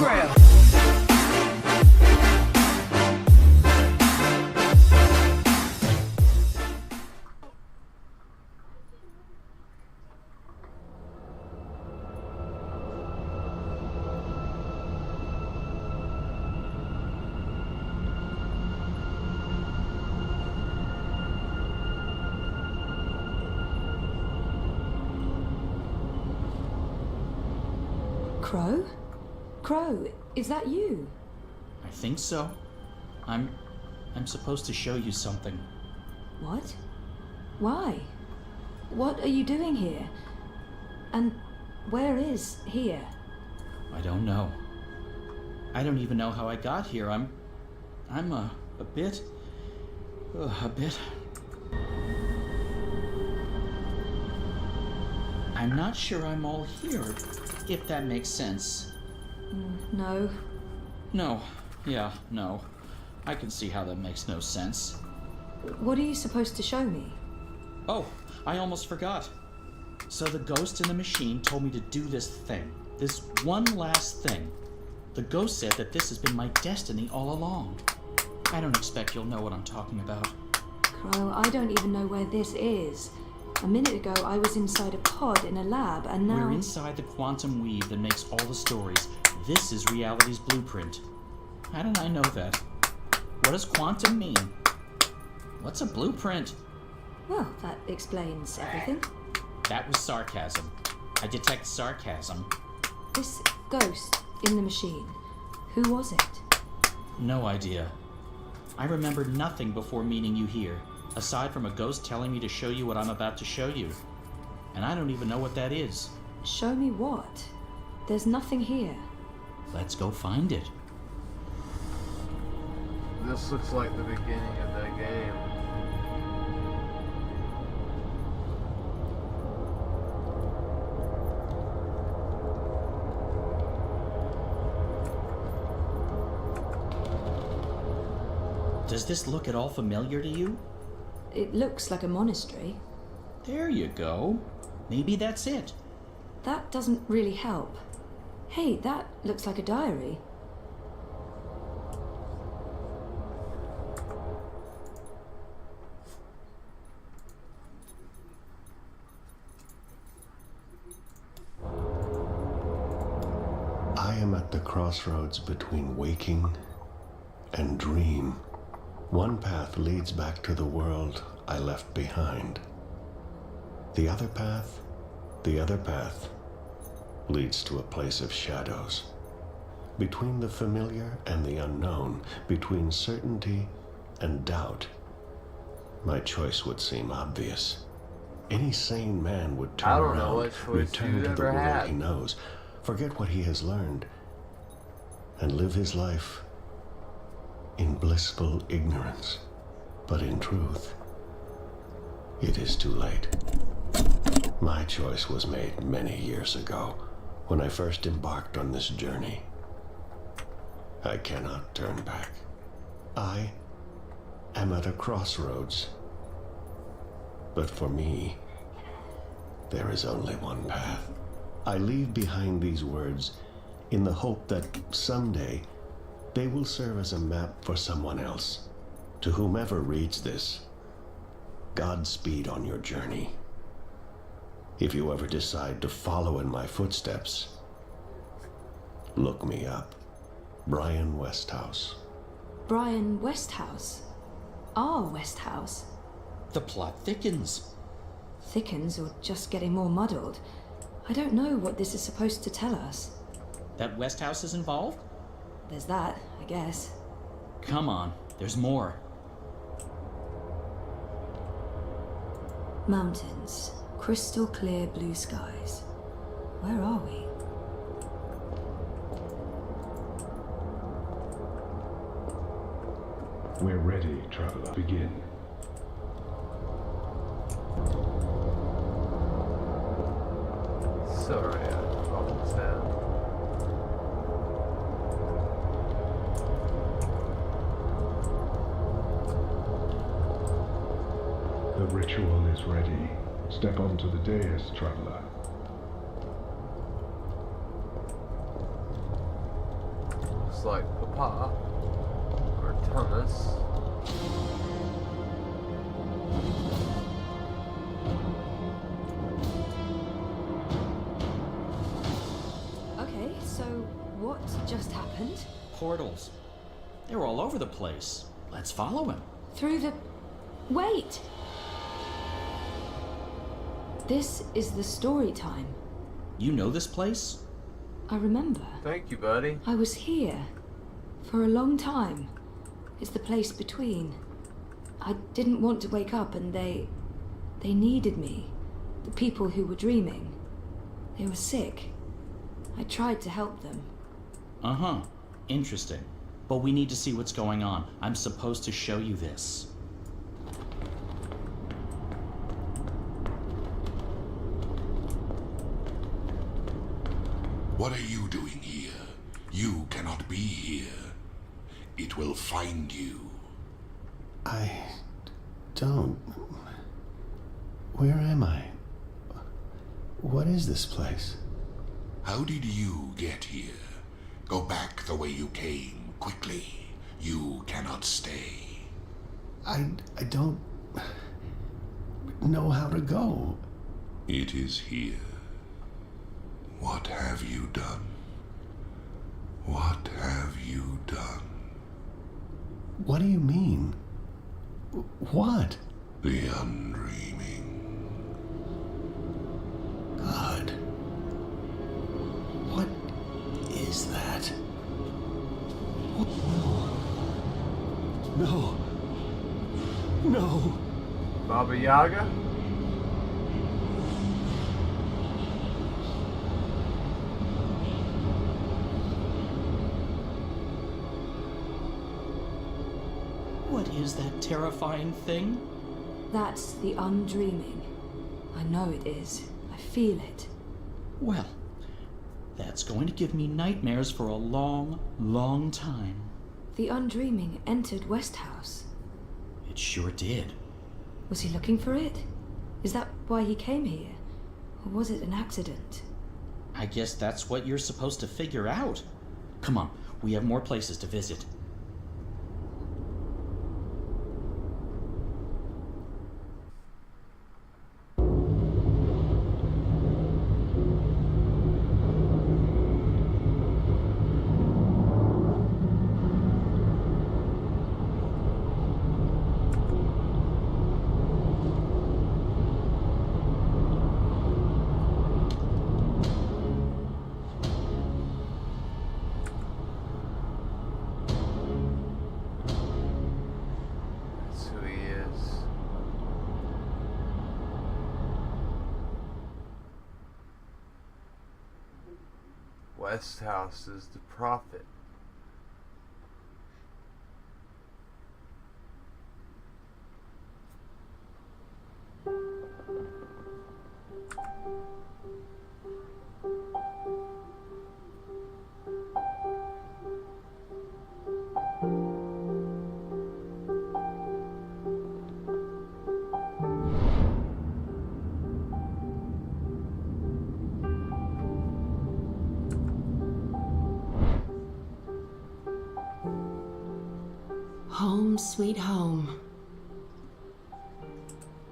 grab. Crow? Crow, is that you? I think so. I'm supposed to show you something. What? Why? What are you doing here? And where is here? I don't know. I don't even know how I got here. I'm a bit... I'm not sure I'm all here, if that makes sense. No. No. Yeah, no. I can see how that makes no sense. What are you supposed to show me? Oh, I almost forgot. So the ghost in the machine told me to do this thing. This one last thing. The ghost said that this has been my destiny all along. I don't expect you'll know what I'm talking about. Crow, I don't even know where this is. A minute ago, I was inside a pod in a lab, and now... We're inside the quantum weave that makes all the stories. This is reality's blueprint. How did I know that? What does quantum mean? What's a blueprint? Well, that explains everything. That was sarcasm. I detect sarcasm. This ghost in the machine, who was it? No idea. I remember nothing before meeting you here, aside from a ghost telling me to show you what I'm about to show you. And I don't even know what that is. Show me what? There's nothing here. Let's go find it. This looks like the beginning of the game. Does this look at all familiar to you? It looks like a monastery. There you go. Maybe that's it. That doesn't really help. Hey, that looks like a diary. I am at the crossroads between waking and dream. One path leads back to the world I left behind. The other path leads to a place of shadows. Between the familiar and the unknown, between certainty and doubt, my choice would seem obvious. Any sane man would turn around, return to the world he knows, forget what he has learned, and live his life in blissful ignorance. But in truth, it is too late. My choice was made many years ago, when I first embarked on this journey. I cannot turn back. I am at a crossroads. But for me, there is only one path. I leave behind these words in the hope that someday they will serve as a map for someone else. To whomever reads this, Godspeed on your journey. If you ever decide to follow in my footsteps, look me up. Brian Westhouse. Brian Westhouse? Our Westhouse? The plot thickens. Thickens or just getting more muddled? I don't know what this is supposed to tell us. That Westhouse is involved? There's that, I guess. Come on, there's more. Mountains. Crystal clear blue skies. Where are we? We're ready, traveler. Begin. Sorry, I almost down. The ritual is ready. Step onto the dais, traveler. looks like Papa or Thomas. Okay, so what just happened? Portals. They're all over the place. Let's follow him. Through the... Wait! This is the story time. You know this place? I remember. Thank you, buddy. I was here for a long time. It's the place between. I didn't want to wake up and they needed me. The people who were dreaming. They were sick. I tried to help them. Uh-huh. Interesting. But we need to see what's going on. I'm supposed to show you this. What are you doing here? You cannot be here. It will find you. I don't. Where am I? What is this place? How did you get here? Go back the way you came, quickly. You cannot stay. I don't know how to go. It is here. What have you done? What have you done? What do you mean? What? The undreaming. God. What is that? No. No. Baba Yaga? What is that terrifying thing? That's the undreaming. I know it is. I feel it. Well, that's going to give me nightmares for a long, long time. The undreaming entered Westhouse. It sure did. Was he looking for it? Is that why he came here? Or was it an accident? I guess that's what you're supposed to figure out. Come on, we have more places to visit. That's who he is. Westhouse is the prophet. Home sweet home.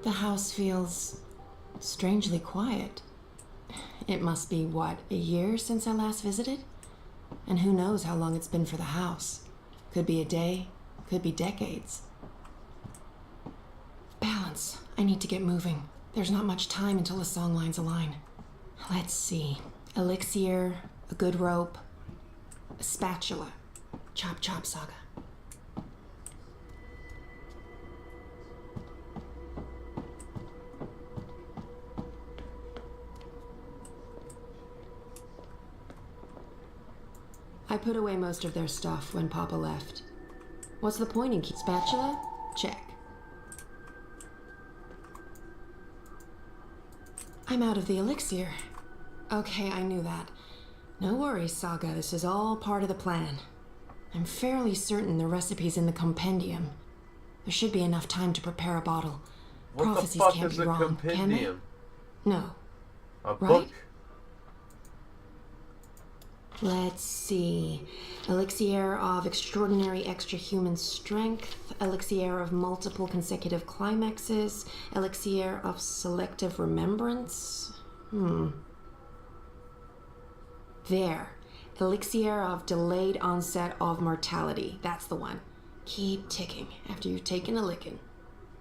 The house feels strangely quiet. It must be, what, a year since I last visited? And who knows how long it's been for the house. Could be a day, could be decades. Balance. I need to get moving. There's not much time until the song lines align. Let's see. Elixir, a good rope, a spatula. Chop chop, Saga. I put away most of their stuff when Papa left. What's the point in keep spatula? Check. I'm out of the elixir. Okay, I knew that. No worries, Saga. This is all part of the plan. I'm fairly certain the recipe's in the compendium. There should be enough time to prepare a bottle. What Prophecies the fuck can't is be a wrong, can they? compendium? No. A Right? book? Let's see. Elixir of extraordinary extra-human strength, elixir of multiple consecutive climaxes, elixir of selective remembrance. There. Elixir of delayed onset of mortality. That's the one. Keep ticking after you've taken a licking.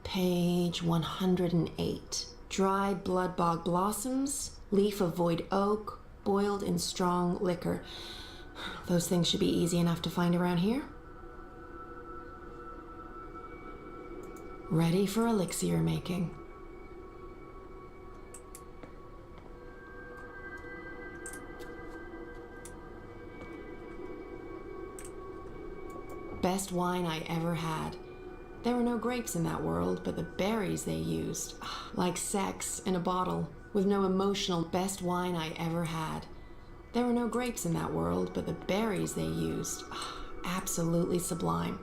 Page 108. Dried blood bog blossoms, leaf of void oak, boiled in strong liquor. Those things should be easy enough to find around here. Ready for elixir making. Best wine I ever had. There were no grapes in that world, but the berries they used, like sex in a bottle, with no emotional. Best wine I ever had. There were no grapes in that world, but the berries they used, absolutely sublime.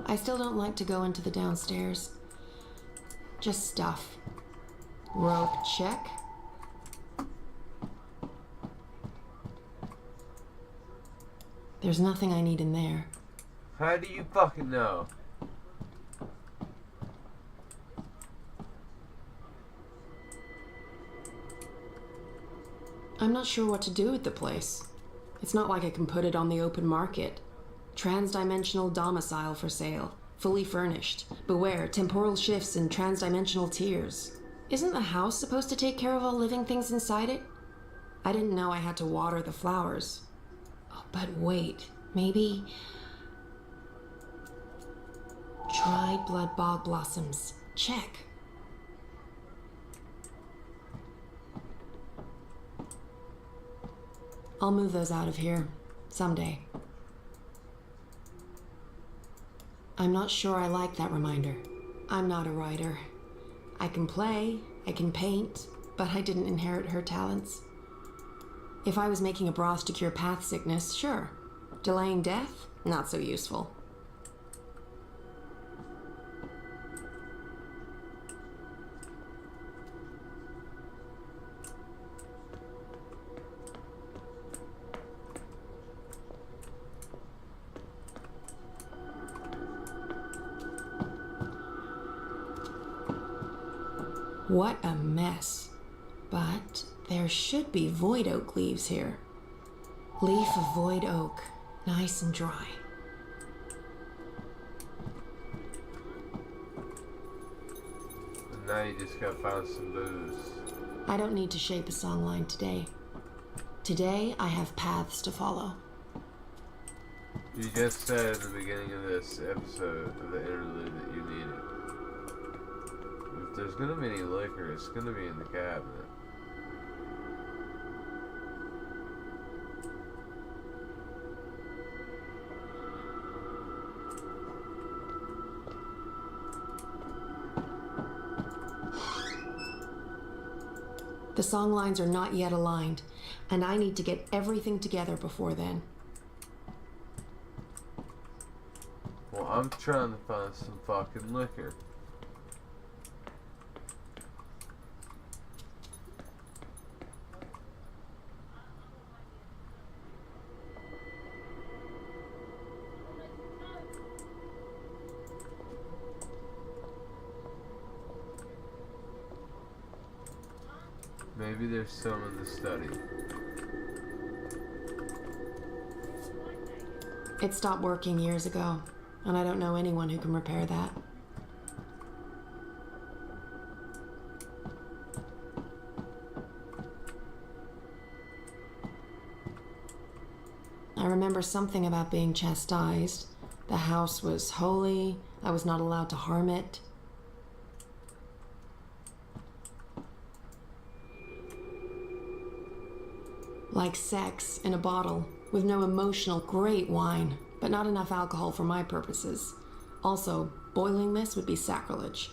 I still don't like to go into the downstairs. Just stuff. Rope check. There's nothing I need in there. How do you fucking know? I'm not sure what to do with the place. It's not like I can put it on the open market. Transdimensional domicile for sale. Fully furnished. Beware, temporal shifts and transdimensional tears. Isn't the house supposed to take care of all living things inside it? I didn't know I had to water the flowers. Oh, but wait, maybe... Dried blood bog blossoms. Check. I'll move those out of here. Someday. I'm not sure I like that reminder. I'm not a writer. I can play, I can paint, but I didn't inherit her talents. If I was making a broth to cure path sickness, sure. Delaying death? Not so useful. What a mess. But there should be void oak leaves here. Leaf of void oak. Nice and dry. And now you just gotta find some booze. I don't need to shape a songline today. Today, I have paths to follow. You just said at the beginning of this episode of the interlude that you need it. If there's gonna be any liquor, it's gonna be in the cabinet. The songlines are not yet aligned, and I need to get everything together before then. Well, I'm trying to find some fucking liquor. Maybe there's some in the study. It stopped working years ago, and I don't know anyone who can repair that. I remember something about being chastised. The house was holy. I was not allowed to harm it. Like sex in a bottle, with no emotional. Great wine, but not enough alcohol for my purposes. Also, boiling this would be sacrilege.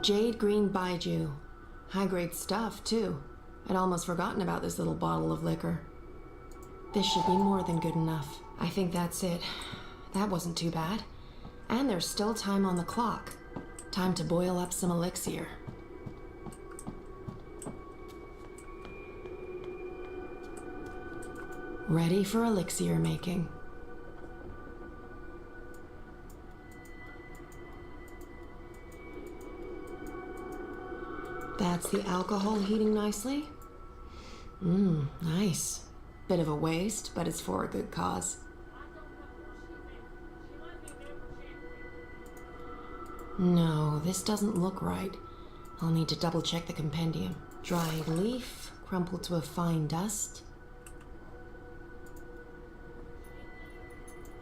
Jade green baijiu. High-grade stuff, too. I'd almost forgotten about this little bottle of liquor. This should be more than good enough. I think that's it. That wasn't too bad. And there's still time on the clock. Time to boil up some elixir. Ready for elixir making. That's the alcohol heating nicely. Nice. Bit of a waste, but it's for a good cause. No, this doesn't look right. I'll need to double check the compendium. Dried leaf, crumpled to a fine dust.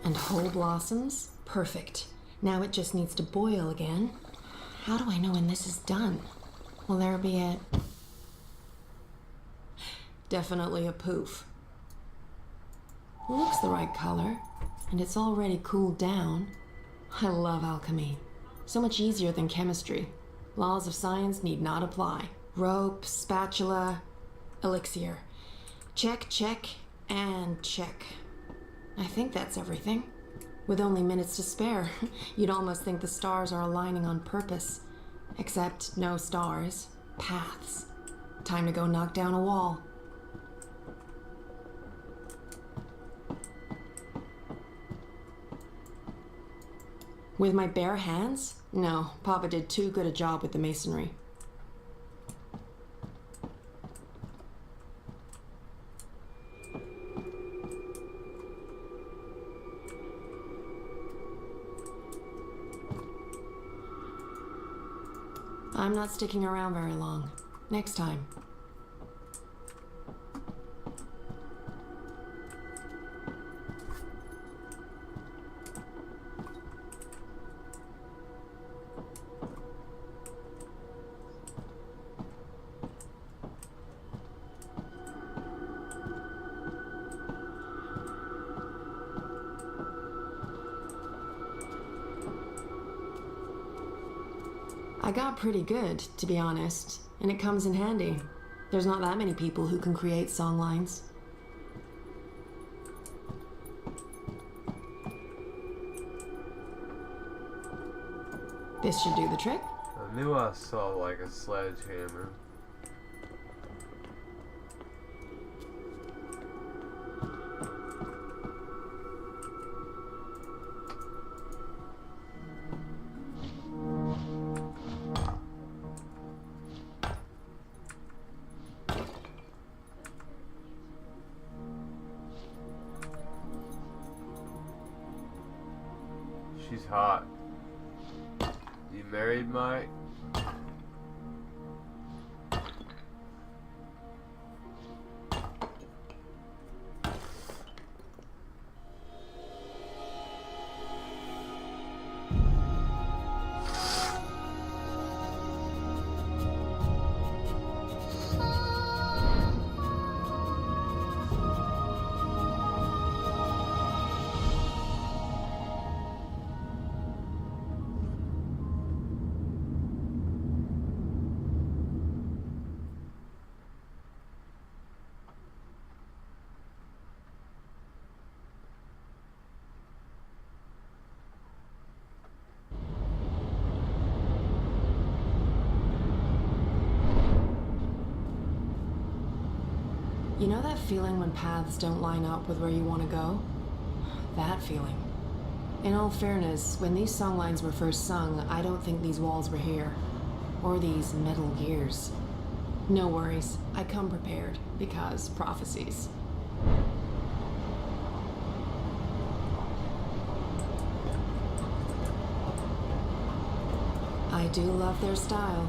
And whole blossoms? Perfect. Now it just needs to boil again. How do I know when this is done? Will there be a... Definitely a poof. Looks the right color, and it's already cooled down. I love alchemy. So much easier than chemistry. Laws of science need not apply. Rope, spatula, elixir. Check, check, and check. I think that's everything. With only minutes to spare, you'd almost think the stars are aligning on purpose. Except no stars, paths. Time to go knock down a wall. With my bare hands? No, Papa did too good a job with the masonry. I'm not sticking around very long. Next time. I got pretty good, to be honest, and it comes in handy. There's not that many people who can create songlines. This should do the trick. I knew I saw like a sledgehammer. She's hot. You married, Mike? You know that feeling when paths don't line up with where you want to go? That feeling. In all fairness, when these songlines were first sung, I don't think these walls were here. Or these metal gears. No worries, I come prepared, because prophecies. I do love their style.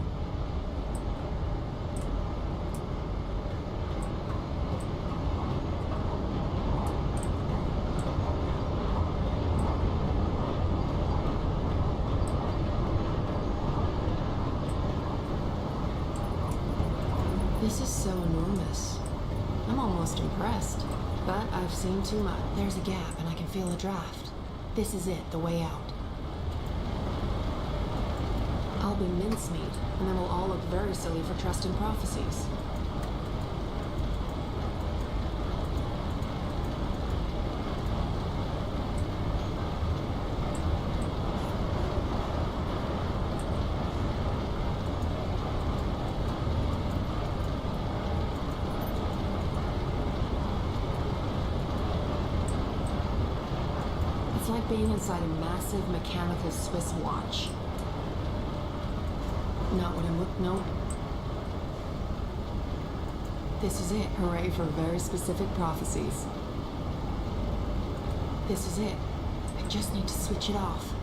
This is so enormous. I'm almost impressed. But I've seen too much. There's a gap and I can feel a draft. This is it, the way out. I'll be mincemeat, and then we'll all look very silly for trusting prophecies. It's like being inside a massive mechanical Swiss watch. Not what I'm looking. No. This is it. Hooray for very specific prophecies. This is it. I just need to switch it off.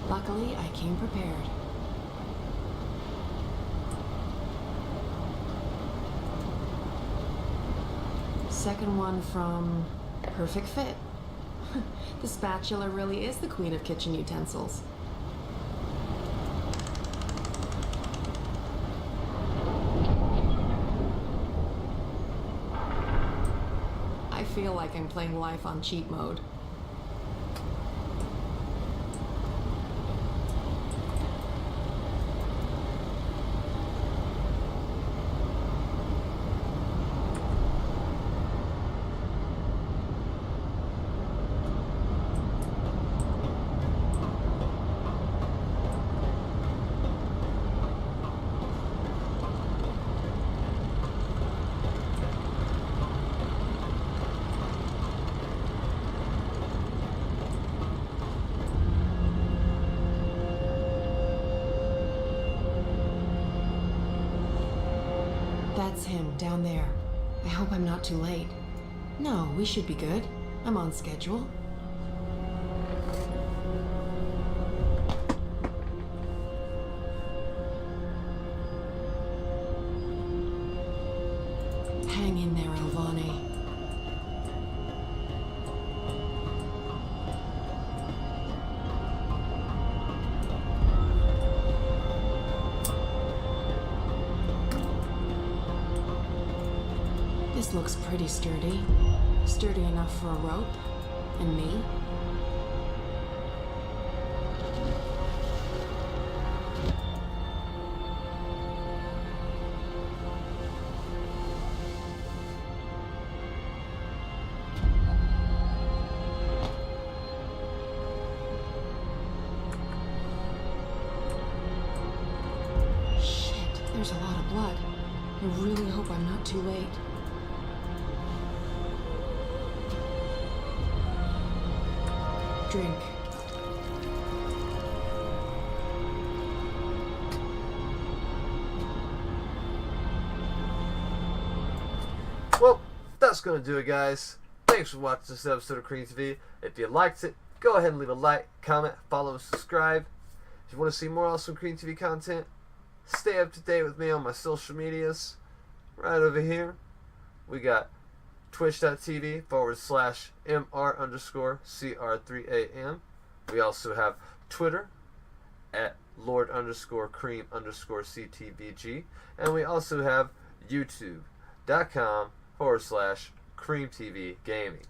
Luckily, I came prepared. Second one from Perfect Fit. The spatula really is the queen of kitchen utensils. I feel like I'm playing life on cheat mode. That's him, down there. I hope I'm not too late. No, we should be good. I'm on schedule. Hang in there, Elvani. This looks pretty sturdy. Sturdy enough for a rope. And me. Shit, there's a lot of blood. I really hope I'm not too late. Drink. Well, that's going to do it, guys. Thanks for watching this episode of CreamTV. If you liked it, go ahead and leave a like, comment, follow, and subscribe. If you want to see more awesome CreamTV content, stay up to date with me on my social medias. Right over here, we got twitch.tv/MR_CR3AM. We also have Twitter at Lord_Cream_CTVG. And we also have YouTube.com/CreamTV Gaming.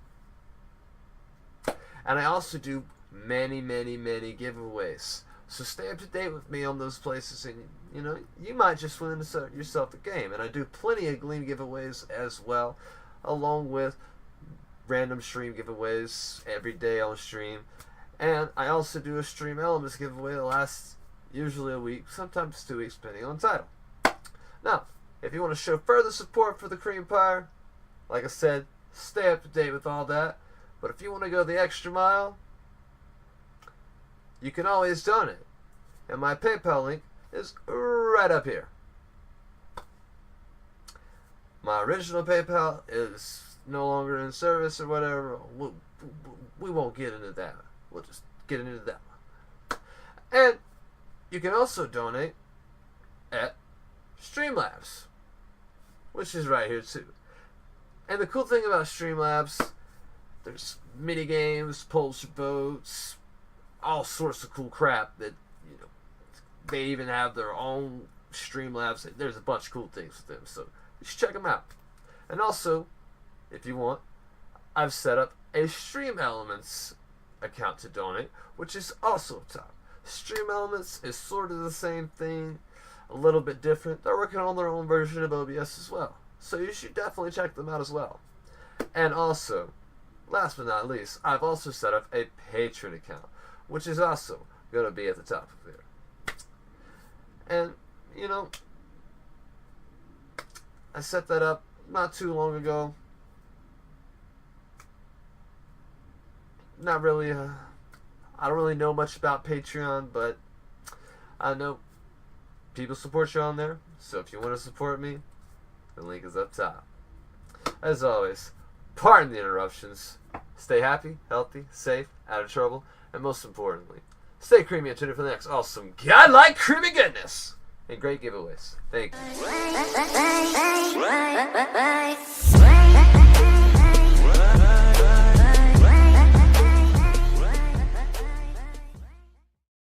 And I also do many giveaways. So stay up to date with me on those places, and you know, you might just win yourself a game. And I do plenty of Gleam giveaways as well, along with random stream giveaways every day on stream. And I also do a Stream Elements giveaway that lasts usually a week, sometimes 2 weeks, depending on the title. Now, if you want to show further support for the Cream Empire, like I said, stay up to date with all that. But if you want to go the extra mile, you can always donate. And my PayPal link is right up here. My original PayPal is no longer in service or whatever. We won't get into that. We'll just get into that one. And you can also donate at Streamlabs, which is right here too. And the cool thing about Streamlabs, there's mini games, polls for votes, all sorts of cool crap that, you know, they even have their own Streamlabs. There's a bunch of cool things with them, so you should check them out. And also, if you want, I've set up a Stream Elements account to donate, which is also top. Stream Elements is sort of the same thing, a little bit different. They're working on their own version of OBS as well, so you should definitely check them out as well. And also, last but not least, I've also set up a Patreon account, which is also going to be at the top of here. And, you know, I set that up not too long ago. Not really, I don't really know much about Patreon, but I know people support you on there. So if you want to support me, the link is up top. As always, pardon the interruptions. Stay happy, healthy, safe, out of trouble, and most importantly, stay creamy and tuned for the next awesome godlike creamy goodness and great giveaways. Thank you.